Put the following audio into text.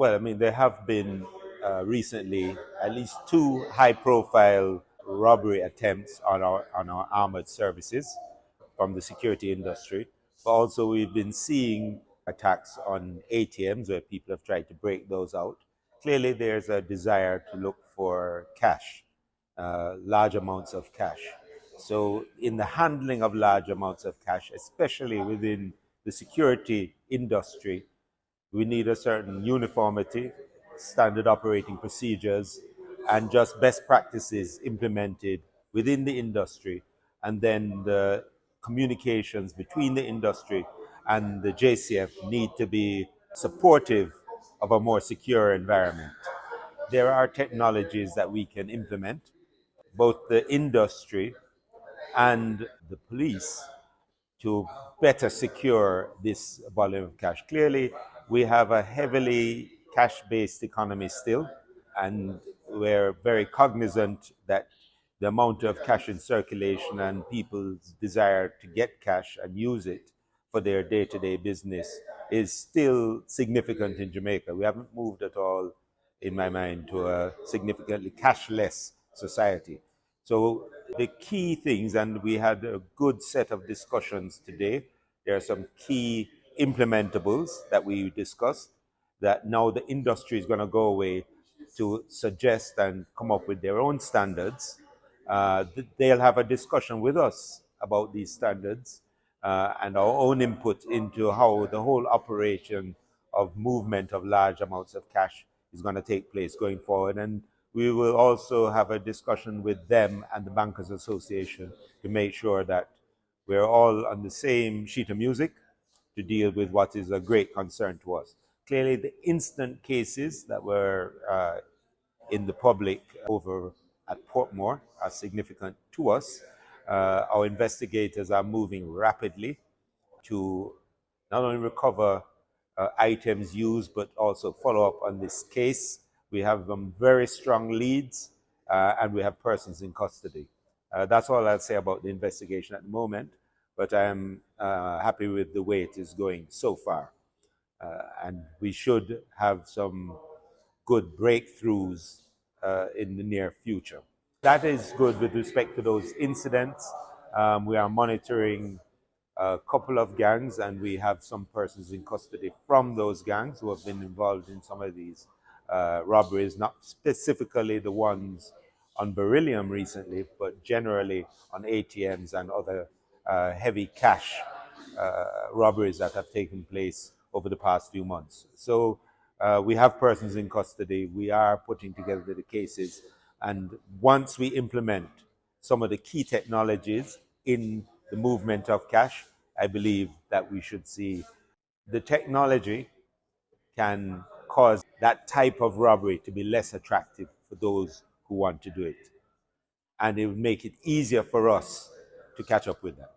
Well, I mean, there have been recently at least two high-profile robbery attempts on our armored services from the security industry. But also, we've been seeing attacks on ATMs where people have tried to break those out. Clearly, there's a desire to look for cash, large amounts of cash. So, in the handling of large amounts of cash, especially within the security industry, we need a certain uniformity, standard operating procedures, and just best practices implemented within the industry. And then the communications between the industry and the JCF need to be supportive of a more secure environment. There are technologies that we can implement. Both the industry and the police to better secure this volume of cash. Clearly, we have a heavily cash-based economy still, and we're very cognizant that the amount of cash in circulation and people's desire to get cash and use it for their day-to-day business is still significant in Jamaica. We haven't moved at all, in my mind, to a significantly cashless society. So the key things, and we had a good set of discussions today. There are some key implementables that we discussed that now the industry is going to go away to suggest and come up with their own standards. They'll have a discussion with us about these standards and our own input into how the whole operation of movement of large amounts of cash is going to take place going forward. And we will also have a discussion with them and the Bankers Association to make sure that we're all on the same sheet of music to deal with what is a great concern to us. Clearly, the instant cases that were in the public over at Portmore are significant to us. Our investigators are moving rapidly to not only recover items used, but also follow up on this case. We have very strong leads, and we have persons in custody. That's all I'll say about the investigation at the moment, but I'm happy with the way it is going so far. And we should have some good breakthroughs in the near future. That is good with respect to those incidents. We are monitoring a couple of gangs, and we have some persons in custody from those gangs who have been involved in some of these robberies, not specifically the ones on beryllium recently, but generally on ATMs and other heavy cash robberies that have taken place over the past few months. So we have persons in custody. We are putting together the cases. And once we implement some of the key technologies in the movement of cash, I believe that we should see the technology can cause that type of robbery to be less attractive for those who want to do it. And it would make it easier for us to catch up with them.